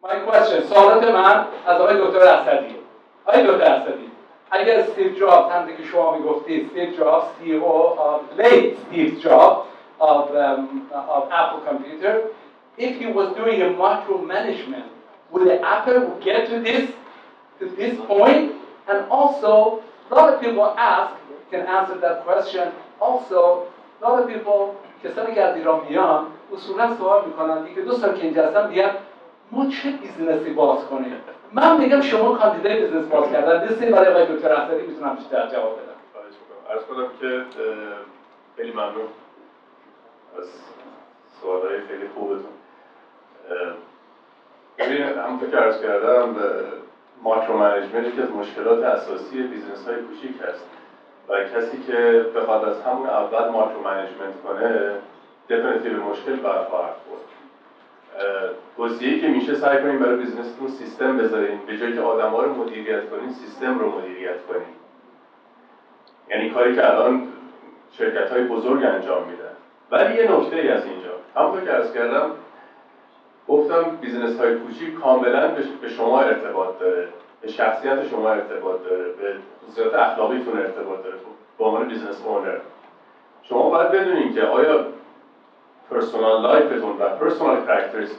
My question سوالات من از آقای دکتر اسدی. آقای دکتر اسدی، اگر استیو جابز همونطور که شما میگفتید استیو جابز CEO of late Steve Jobs of Apple Computer, if he was doing a micromanagement, would Apple get to this point? And also, a lot of people ask, can answer that question. Also, a lot of people کسانی که از ایران میان اصولا سوال میکنن که دوستان که اینجا هستن میگن ما چه بیزنسی باز کنیم؟ من میگم شما کاندیدای بیزنس باز کردن نیستین، برای آقای دکتر اسدی میتونم بیشتر جواب بدم. خواهش میکنم. عرض کنم که خیلی ممنون از سوالای خیلی خوبتون. ببین همونطور که عرض کردم ماکرو منیجمنت یکی از مشکلات اساسی بیزنس های کوچیک هست و کسی که بخواد از همون اول ماکرو منیجمنت کنه دفینیتیو به مشکل برخواهد خورد. توصیه‌ای که میشه سعی کنیم برای بیزنستون سیستم بذارین، به جایی که آدم‌ها رو مدیریت کنین سیستم رو مدیریت کنین. یعنی کاری که الان شرکت‌های بزرگ انجام میدن. ولی یه نکته‌ای از اینجا، همونطور که عرض کردم گفتم بیزنس‌های کوچیک کاملاً به شما ارتباط داره، به شخصیت شما ارتباط داره، به خصوصیات اخلاقیتون ارتباط داره. به عنوان بیزنس اونر شما باید بدونین که آیا پرسونال لایفتون و پرسونال کاراکترز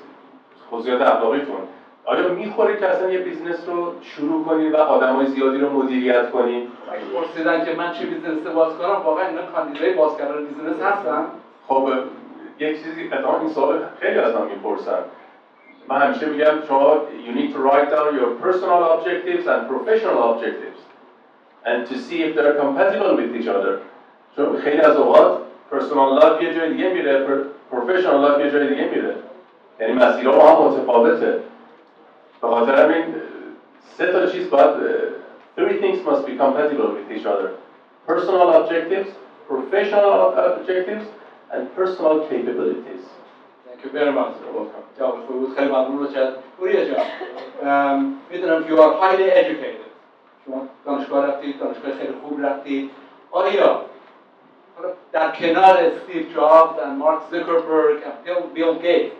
خصوصیات اخلاقیتون آیا میخوره که اصلا یه بیزنس رو شروع کنید و آدمای زیادی رو مدیریت کنید؟ اگه پرسیدن که من چه بیزنسی باز کنم، واقعا اینا کاندیدای باز کردن بیزنس هستن؟ خب یک چیزی اتفاقا این سوال خیلی از من میپرسن. من همیشه میگم شما you need to write down your personal objectives and professional objectives and to see if they're compatible with each other. چون خیلی از اوقات personal life یه جای دیگه میره، professional life یه جای دیگه میره. یعنی مسیرها با هم متفاوته. به خاطر همین سه تا چیز باید three things must be compatible with each other. Personal objectives, professional objectives and personal capabilities. Thank you very much. جواب خوبی بود، خیلی ممنون روشن. پوریا جان، میدونم you are highly educated. شما دانشگاه رفتید، دانشگاه خیلی خوب رفتید. آیا در کنار استیو جابز و مارک زوکربرگ و بیل گیتس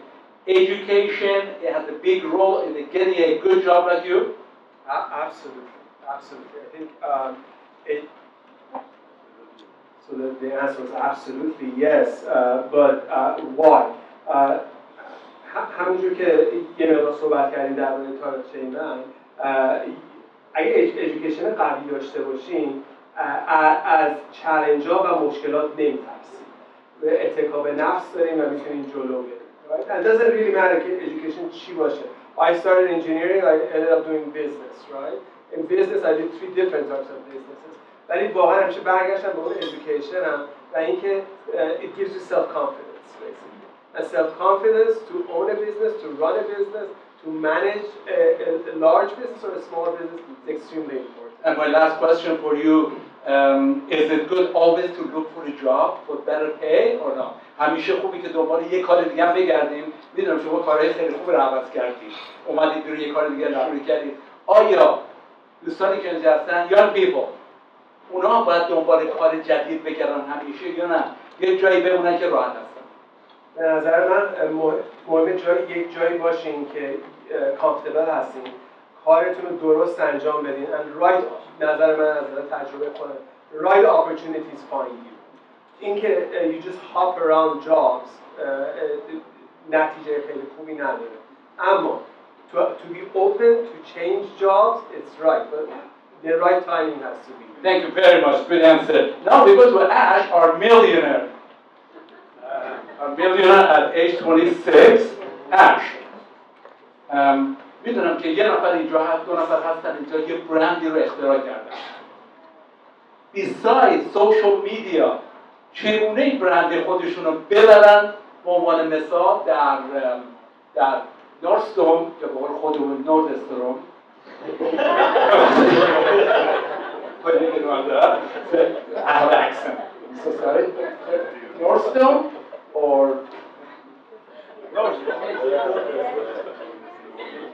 education has a big role in getting a good job like you? Absolutely, absolutely. I think so the answer is absolutely yes, but why? همونجور که یه مقدار صحبت کردیم درباره تاریخچه من، اگه ایژوکیشن قوی داشته باشین از چالنج‌ها و مشکلات نمی‌ترسیم. اتکا به نفس داریم و میتونیم جلو بریم. Right? And it doesn't really matter که education چی باشه. I started engineering, I ended up doing business, right? In business I did 3 different types of businesses. ولی واقعا همیشه برگشتم به اون education هم و اینکه it gives you self-confidence, basically. And self-confidence to own a business, to run a business, to manage a large business or a small business is extremely important. And my last question for you, is it good always to look for a job for better pay or not? همیشه خوبی که دنبال یه کار دیگه هم بگردیم. میدونم شما کارهای خیلی خوب رو عوض کردید. اومدید بیرون یه کار دیگه رو شروع کردید. آیا دوستانی که اینجا هستن young people اونا باید دنبال کار جدید بگردن همیشه یا نه؟ یه جایی بمونن که راحت هستن. به نظر من مهم یک جایی باشین که کامفتبل هستین، کارتون رو درست انجام بدین and right نظر من از تجربه خودم right opportunities find you. اینکه you just hop around jobs نتیجه خیلی خوبی نداره. اما to be open to change jobs it's right but the right timing has to be. Thank you very much. Good answer. Now we go to Ash, our millionaire. A millionaire at age 26. Ash. میدونم که یه نفر اینجا هست، 2 نفر هستن اینجا یه برندی رو اختراع کردن. Besides social media چگونه این برند خودشون رو ببرن به عنوان مثال در نورستون یا به قول خودمون نوردستروم I have an accent. I'm so sorry. Nordstrom or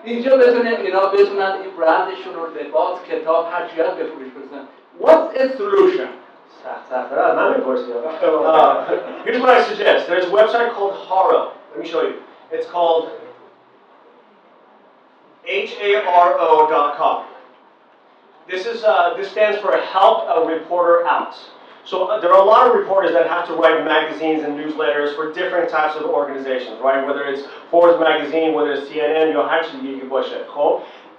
اینجا بتونن اینا بتونن این برندشون رو لباس کتاب هر چی هست بفروش بزنن. What's a solution? Here's what I suggest. There's a website called Haro. Let me show you. It's called HARO.com. This stands for Help a Reporter Out. So there are a lot of reporters that have to write magazines and newsletters for different types of organizations, right? Whether it's Forbes magazine, whether it's CNN,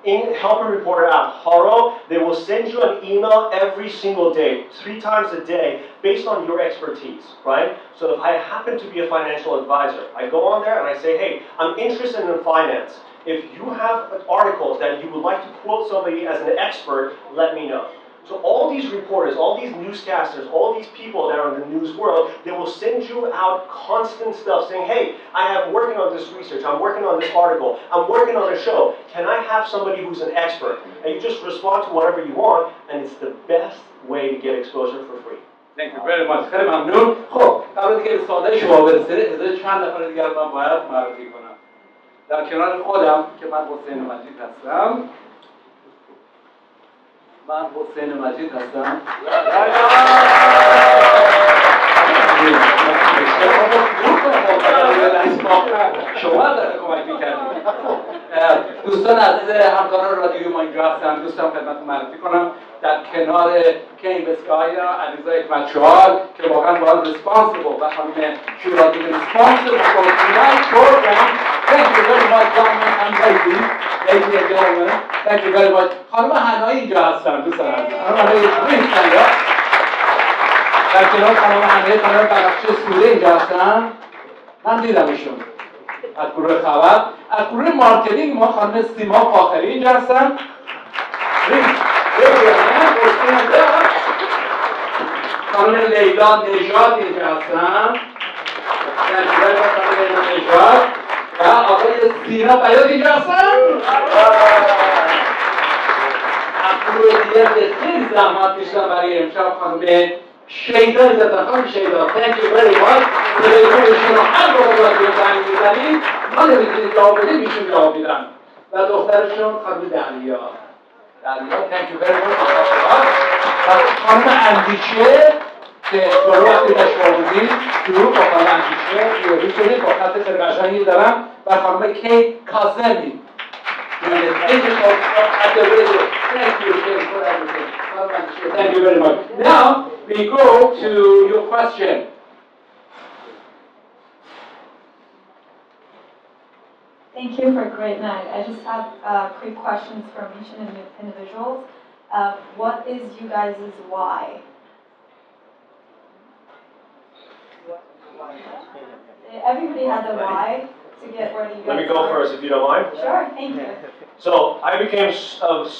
in Help a Reporter Out, Haro, they will send you an email every single day, 3 times a day, based on your expertise, right? So if I happen to be a financial advisor, I go on there and I say, hey, I'm interested in finance. If you have articles that you would like to quote somebody as an expert, let me know. So all these reporters, all these newscasters, all these people that are in the news world, they will send you out constant stuff saying, hey, I am working on this research, I'm working on this article, I'm working on a show. Can I have somebody who's an expert? And you just respond to whatever you want, and it's the best way to get exposure for free. Thank you very much. خیلی ممنون. خب قبل از اینکه سوال شما برسه، از چند نفر دیگر من باید معرفی کنم. در کنار خودم که من حسین مجید هستم. من حسین مجید هستم. شما در کمک می‌کردید. دوستان عزیز همکاران رادیوی ما اینجا هستن. دوستان خدمتتون معرفی کنم در کنار کیم اسکایا علیرضا حکمت‌چهار که واقعا باید ریسپانسیبل و خانم شورادی ریسپانسیبل for tonight's program. Thank you very much, gentlemen and ladies. Ladies and gentlemen, thank you very much. خانم حنایی اینجا هستن دوستان عزیز. خانم حنایی نیستن یا؟ در کنار خانم حنایی خانم بنفشه سوره اینجا هستن. من دیدمشون. از گروه خبر، از گروه مارکتینگ ما خانم سیما فاخری اینجا هستن. خانم لیلا نژاد اینجا هستن. خانم لیلا نژاد و آقای سینا بیاد اینجا هستن. از گروه دیگه بسیار زحمت کشیدن برای امشب خانم شیدا اینجا خانم شیدا. Thank you very much. تلفنشون رو هر موقع باید زنگ میزنید ما نمیتونید جواب بدید ایشون جواب میدن و دخترشون خانم دریا. Thank you very much. و خانم اندیشه که جلو وقتی داشت بودید شروع با خانم اندیشه یوری شدید با خط خیلی قشنگی دارم و خانم کی کاظمی. Thank you very much. Now we go to your question. Thank you for a great night. I just have quick questions from each individual. What is you guys' why? Everybody has a why to get where you guys are. Let me go first, if you don't mind. Sure, thank you. So I became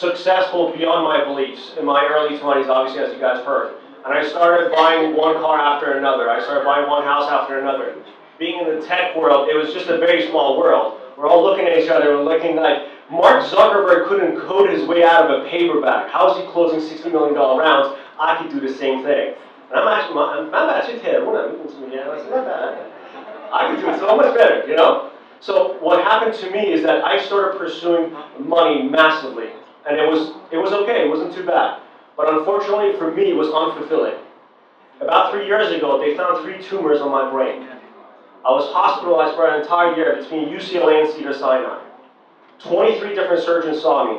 successful beyond my beliefs in my early 20s, obviously, as you guys heard. And I started buying one car after another. I started buying one house after another. Being in the tech world, it was just a very small world. We're all looking at each other, we're looking like Mark Zuckerberg couldn't code his way out of a paperback. How is he closing $60 million rounds? I could do the same thing. And I'm actually terrible. I could do it so much better, you know? So what happened to me is that I started pursuing money massively. And it was okay, it wasn't too bad. But unfortunately for me, it was unfulfilling. About 3 years ago, they found 3 tumors on my brain. I was hospitalized for an entire year between UCLA and Cedars-Sinai. 23 different surgeons saw me.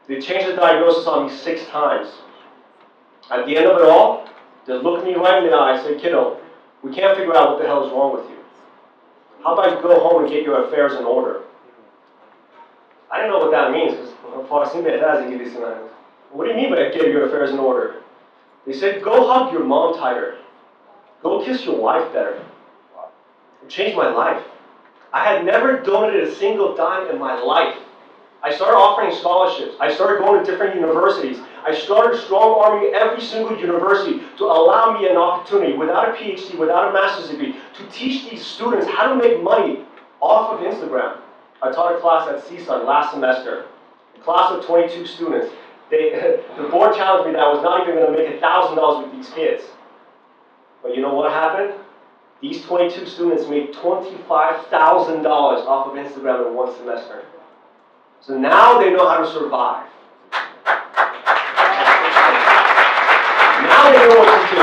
They changed the diagnosis on me 6 times. At the end of it all, they looked me right in the eye and said, kiddo, we can't figure out what the hell is wrong with you. How about you go home and get your affairs in order? I didn't know what that means, because what do you mean by get your affairs in order? They said, go hug your mom tighter. Go kiss your wife better. It changed my life. I had never donated a single dime in my life. I started offering scholarships. I started going to different universities. I started strong-arming every single university to allow me an opportunity, without a PhD, without a master's degree, to teach these students how to make money off of Instagram. I taught a class at CSUN last semester, a class of 22 students. The board challenged me that I was not even going to make $1,000 with these kids. But you know what happened? These 22 students made $25,000 off of Instagram in one semester. So now they know how to survive. Now they know what to do.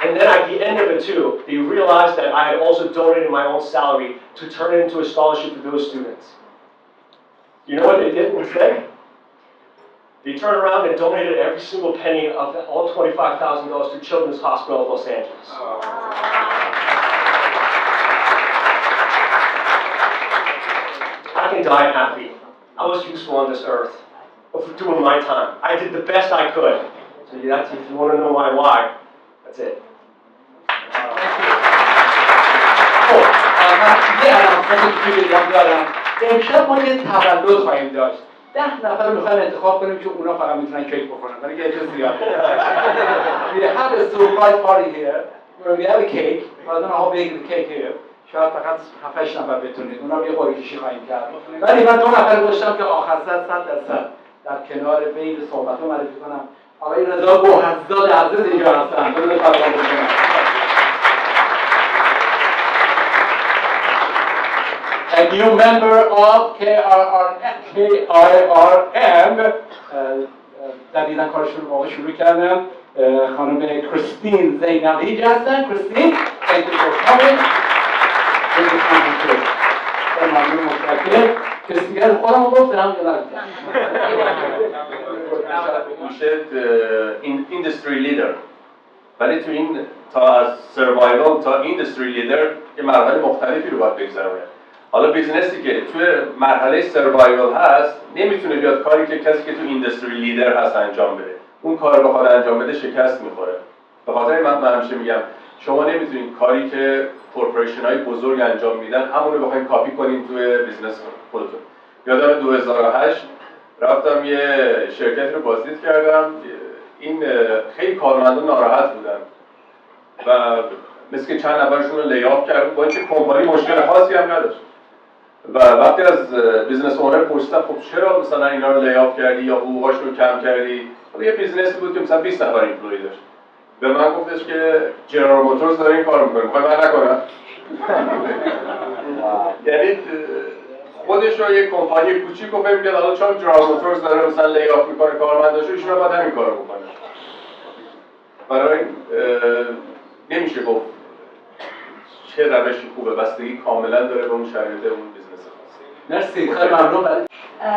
And then at the end of it too, they realized that I had also donated my own salary to turn it into a scholarship for those students. You know what they did instead? They turned around and donated every single penny of all $25,000 to Children's Hospital of Los Angeles. I can die happy. I was useful on this earth, but for doing my time. I did the best I could. So that's, if you want to know my why, that's it. من یه علامتی که بگم دارم. امشب ما یه تولد خواهیم داشت. 10 نفر رو میخوایم انتخاب کنیم که اونا فقط میتونن کیک بخورن. ولی که اجازه زیاد. We have a surprise party here where we have a cake. I don't know how big the cake here. شاید فقط 7-8 نفر بتونید. اونا یه قرعه کشی خواهیم کرد. ولی من 2 نفر گذاشتم که آخر سر 100% در کنار بین صحبت‌ها معرفی کنم. آقای رضا بوحزاد عزیز اینجا هستن. بذارید خبر بکنم. A new member of KIRN جدیداً کارشون رو واقعا شروع کردن. خانم کریستین زینالیج هستن. کریستین thank you for coming. ممنون متشکرم. کسی دیگر خودم رو گفتم یا نه؟ میشه industry leader. ولی تو این تا از survival تا industry leader یه مراحل مختلفی رو باید بگذرونه. حالا بیزنسی که توی مرحله سروایوال هست نمیتونه بیاد کاری که کسی که تو ایندستری لیدر هست انجام بده. اون کار رو بخواد انجام بده شکست میخوره. به خاطر من همیشه میگم شما نمیتونید کاری که کورپوریشن های بزرگ انجام میدن همون رو بخواید کاپی کنین توی بیزنس خودتون. یادم 2008 رفتم یه شرکتی رو بازدید کردم. این خیلی کارمندان ناراحت بودن و مثل که چند نفرشون رو لی‌آف کرد با اینکه کمپانی مشکل خاصی هم نداشت. و وقتی از بیزنس اونر پرسیدم خب چرا مثلا اینا رو لی‌آف کردی یا حقوقاشون رو کم کردی؟ خب یه بیزنسی بود که مثلا 20 نفر ایمپلوی داشت. به من گفتش که جنرال موتورز داره این کارو می‌کنه. می‌خوای من نکنم؟ یعنی خودش رو یک کمپانی کوچیکو فکر کرد حالا چون جنرال موتورز داره مثلا لی‌آف می‌کنه کارمنداشو ایشون باید همین کارو بکنه. برای نمیشه گفت چه روشی خوبه، بستگی کاملا داره به اون شرایط اون بیزنس خاص. مرسی، خیلی ممنون.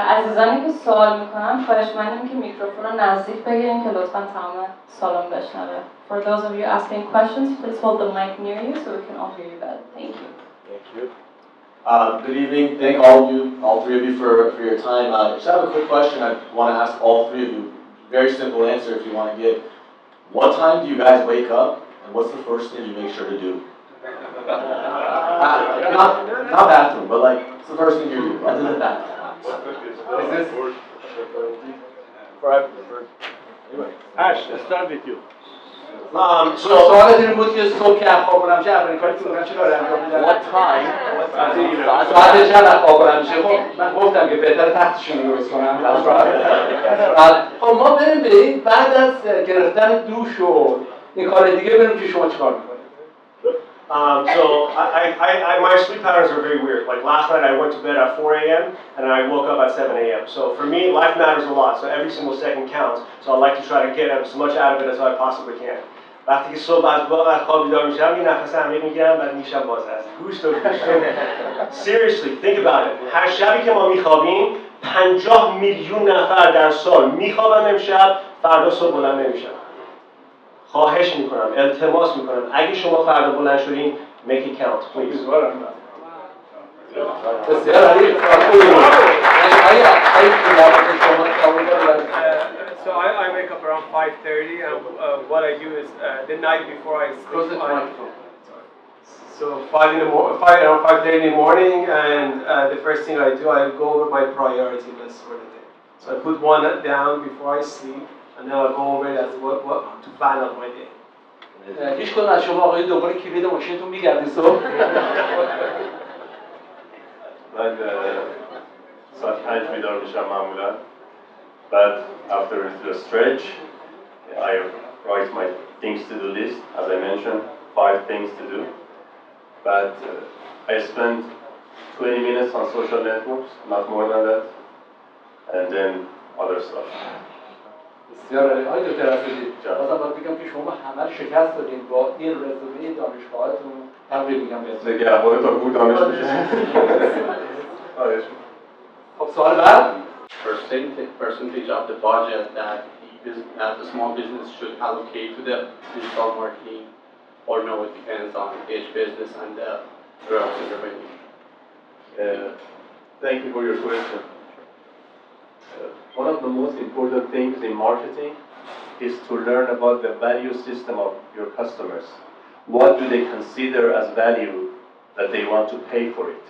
عزیزانی که سوال میکنن خواهشمندیم که میکروفون رو نزدیک بگیرین که لطفاً تمام سالن بشنوه. For those of you asking questions, please hold the mic near you so we can all hear you better. Thank you. Thank you. Good evening. Thank all three of you for your time. Just have a quick question. I want to ask all three of you. Very simple answer if you want to give. What time do you guys wake up, and what's the first thing you make sure to do? Not bathroom, but like, it's the first thing you do, other than that. Is this Anyway. Ash, let's start with you. سوال این بود که صبح که خواب بلند میشه اولین کاری که میکنم چه کاری انجام میدم؟ What time? ساعت چند خواب بلند میشه؟ خب من گفتم که بهتره تختشون رو درست کنم. خب ما بریم به این بعد از گرفتن دوش و این کار دیگه بریم که شما چیکار میکنید؟ So my sleep patterns are very weird. Like last night I went to bed at 4 a.m. and I woke up at 7 a.m. So for me, life matters a lot. So every single second counts. So I like to try to get as much out of it as I possibly can. وقتی که صبح از خواب بیدار میشم یه نفس عمیق میگیرم بعد میشم باز هست. گوشت و گوشت. Seriously, think about it. هر شبی که ما میخوابیم 50 میلیون نفر در سال میخوابن امشب فردا صبح بلند نمیشن. خواهش میکنم، التماس میکنم اگه شما فردا بلند شدین make it count please. بسیار عالی. So I wake up around 5:30 and what I do is the night before I sleep. So around 5:30 in the morning, and the first thing I do, I go over my priority list for the day. So I put one down before I sleep, and then I go over it as what to plan out my day. هیچ کدوم از شما آقای دنبال کلید ماشینتون میگردید صبح؟ من ساعت 5 بیدار میشم معمولا. بعد after a stretch, I write my things to do list, as I mentioned, 5 things to do. But I spend 20 minutes on social networks, not more than that, and then other stuff. بسیار عالی. آقای دکتر اسدی، بازم باید بگم که شما همه رو شکست دادین با این رزومه دانشگاهتون. تبریک میگم بهتون. نگهبان تا گور دانش میشه. خب سوال بعد percentage of the budget that the small business should allocate to the digital marketing, or no, it depends on each business and the growth and revenue. Thank you for your question. One of the most important things in marketing is to learn about the value system of your customers. What do they consider as value that they want to pay for it?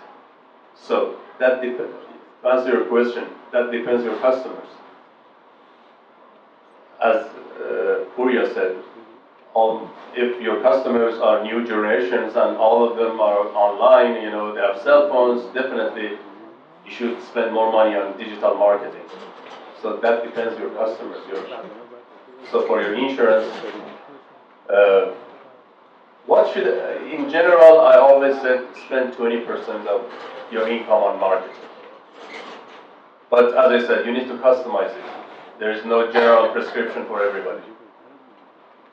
So that depends. To answer your question, that depends on your customers. As Pouria said, if your customers are new generations and all of them are online, they have cell phones, definitely you should spend more money on digital marketing. So that depends on your customers. So for your insurance, in general, I always said spend 20% of your income on marketing. But as I said, you need to customize it. There is no general prescription for everybody.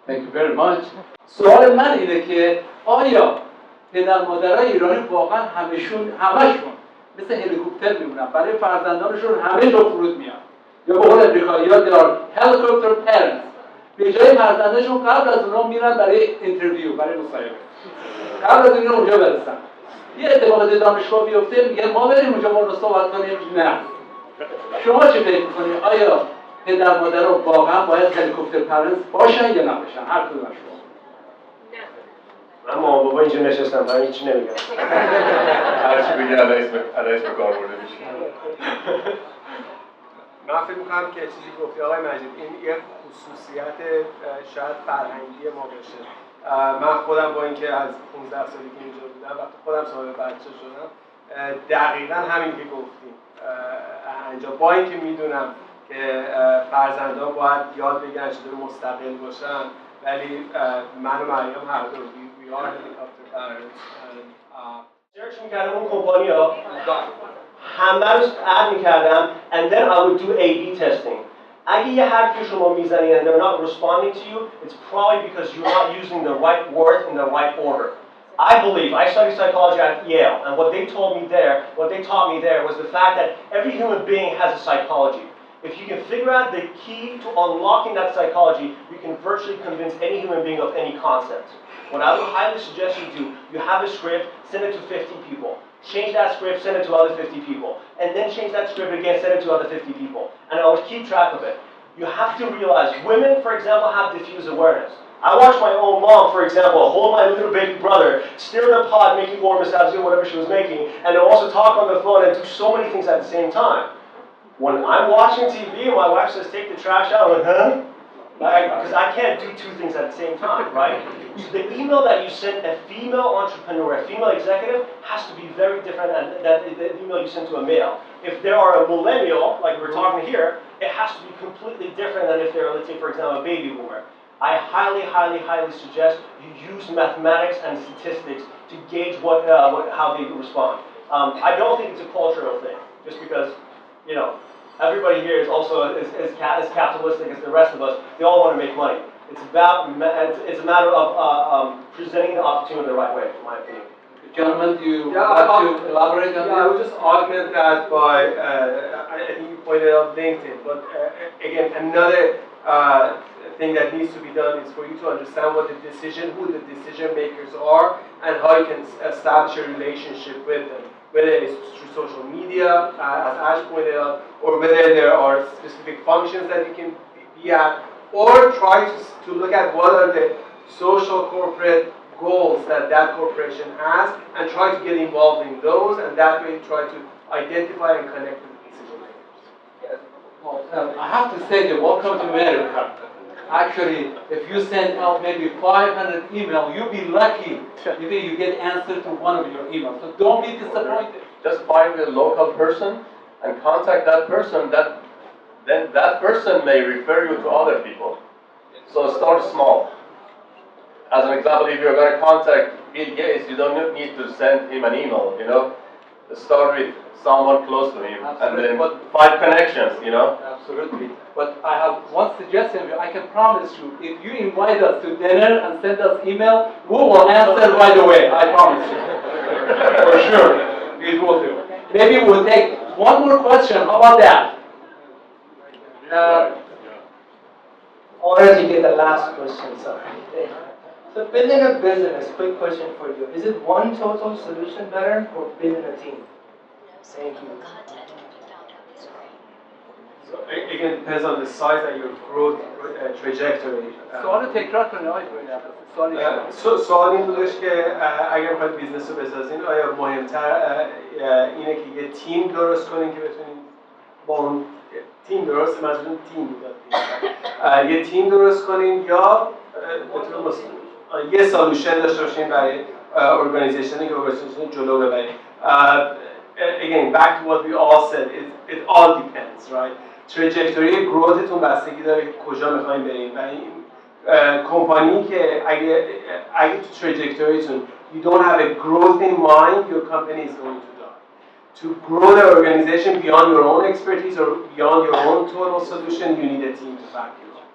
Thank you very much. سوال من اینه که آیا پدر مادرای ایرانی واقعا همشون مثل هلیکوپتر میمونن برای فرزندانشون همه جا فرود میان، یا به قول امریکایی‌ها دار هلیکوپتر پرنتس، به جای فرزندانشون قبل از اونها میرن برای اینترویو، برای مصاحبه، قبل از اینکه اونجا برسن یه اتفاق دانشگاه بیفته میگه ما بریم اونجا ما رو صحبت کنیم. نه، شما چه فکر می‌کنید؟ آیا پدر مادرها واقعا باید هلیکوپتر پرنتس باشن یا نباشن؟ هر کدوم شما. من مامان بابا اینجا نشستم، من هیچی نمیگم. هرچی بگی علیه به کار برده میشه. من فکر می‌کنم که چیزی گفتی آقای مجید، این یک خصوصیت شاید فرهنگی ما باشه. من خودم با اینکه از 15 سالی که اینجا بودم، وقتی خودم صاحب بچه شدم، دقیقاً همین که گفتیم انجام، با اینکه میدونم که فرزندان باید یاد بگیرن چطور مستقل باشن، ولی من و مریم هر دو we are helicopter parents. سرچ میکردم اون کمپانی‌ها، همه رو اد میکردم and then I would do A/B testing. اگه یه حرفی شما میزنی and they're not responding to you, it's probably because you're not using the right word in the right order. I studied psychology at Yale, and what they taught me there was the fact that every human being has a psychology. If you can figure out the key to unlocking that psychology, you can virtually convince any human being of any concept. What I would highly suggest you do, you have a script, send it to 50 people. Change that script, send it to other 50 people. And then change that script again, send it to other 50 people. And I would keep track of it. You have to realize, women, for example, have diffuse awareness. I watched my own mom, for example, hold my little baby brother, stir in a pot, making warm massage, doing whatever she was making, and also talk on the phone and do so many things at the same time. When I'm watching TV and my wife says, take the trash out, I'm like, huh? Because I can't do two things at the same time, right? So the email that you send a female entrepreneur, a female executive, has to be very different than the email you send to a male. If they are a millennial, like we're talking here, it has to be completely different than if they're, let's say, for example, a baby boomer. I highly, highly, highly suggest you use mathematics and statistics to gauge how they respond. I don't think it's a cultural thing, just because, everybody here is also as capitalistic as the rest of us. They all want to make money. It's a matter of presenting the opportunity the right way, in my opinion. Gentlemen, do you want to elaborate on this? I would just augment that by, I think you pointed out LinkedIn, but again, another thing that needs to be done is for you to understand who the decision makers are, and how you can establish a relationship with them, whether it's through social media, as Ash pointed out, or whether there are specific functions that you can be at, or try to look at what are the social corporate goals that corporation has, and try to get involved in those, and that way try to identify and connect with the decision makers. Yes. Well, I have to say that welcome to America. Actually, if you send out maybe 500 emails, you'll be lucky if you get answer to one of your emails. So don't be disappointed. Just find a local person and contact that person. Then that person may refer you to other people. So start small. As an example, if you're going to contact Bill Gates, you don't need to send him an email. Start with someone close to him. Absolutely. And then find connections. Absolutely. But I have one suggestion. I can promise you, if you invite us to dinner and send us email, we will answer right away. I promise you. For sure. We will do. Maybe we'll take One more question. How about that? Already get the last question, sorry. So building a business, quick question for you. Is it one total solution better or building a team? Thank you. So again, it depends on the size and your growth trajectory. سوال تکرار کنید آقای سوال سوال این بودش که اگر بخواید بیزنس رو بسازین آیا مهمتر اینه که یه تیم درست کنین که بتونین با اون تیم درست منظورم تیم بود یه تیم درست کنین یا بتونین یه سالوشن داشته باشین برای ارگانیزیشنی که ارگانیزیشن جلو ببرین. Again, back to what we all said, it all depends, right? تراجکتوری گروتتون بستگی داره که کجا میخواین برین و این کمپانی که اگه تو تراجکتوریتون you don't have a growth in mind, your company is going to die. To grow the organization beyond your own expertise or beyond your own total solution, you need a team to back you up.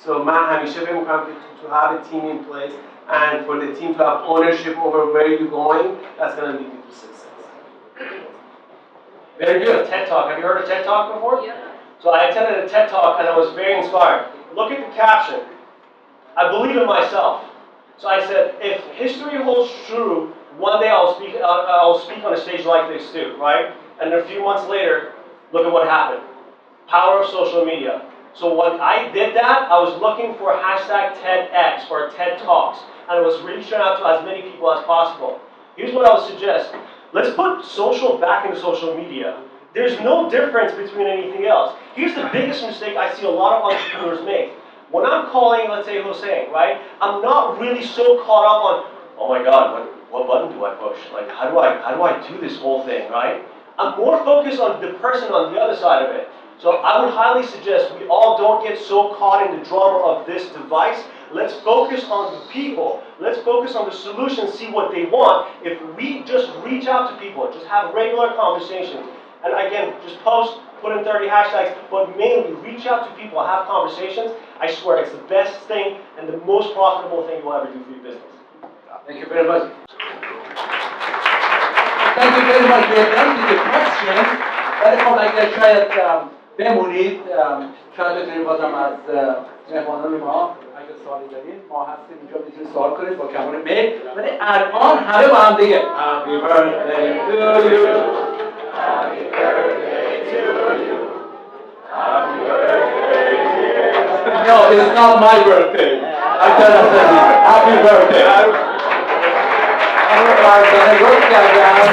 So من همیشه فکر می‌کنم که to have a team in place and for the team to have ownership over where you're going, that's going to lead you to success. Very good. TED Talk. Have you heard of TED Talk before? Yeah. So I attended a TED Talk and I was very inspired. Look at the caption. I believe in myself. So I said, if history holds true, one day I'll speak on a stage like this too, right? And a few months later, look at what happened. Power of social media. So when I did that, I was looking for hashtag TEDx or TED Talks, and I was reaching out to as many people as possible. Here's what I would suggest. Let's put social back into social media. There's no difference between anything else. Here's the biggest mistake I see a lot of entrepreneurs make. When I'm calling, let's say Hossein, right? I'm not really so caught up on, oh my God, what button do I push? Like, how do I do this whole thing, right? I'm more focused on the person on the other side of it. So I would highly suggest we all don't get so caught in the drama of this device. Let's focus on the people. Let's focus on the solution, see what they want. If we just reach out to people, just have regular conversations, and again, just post, put in 30 hashtags, but mainly reach out to people, have conversations. I swear it's the best thing and the most profitable thing you'll ever do for your business. Thank you very much. Thank you very much. We are done with the questions. ولی خب اگر شاید بمونید شاید بتونید بازم از مهمانان ما اگر سوالی دارید ما هستیم اینجا میتونید سوال کنید با کمال میل ولی الان همه با هم دیگه Happy birthday to you Happy birthday to you Happy birthday dear No, it's not my birthday I cannot say it Happy birthday درست کردم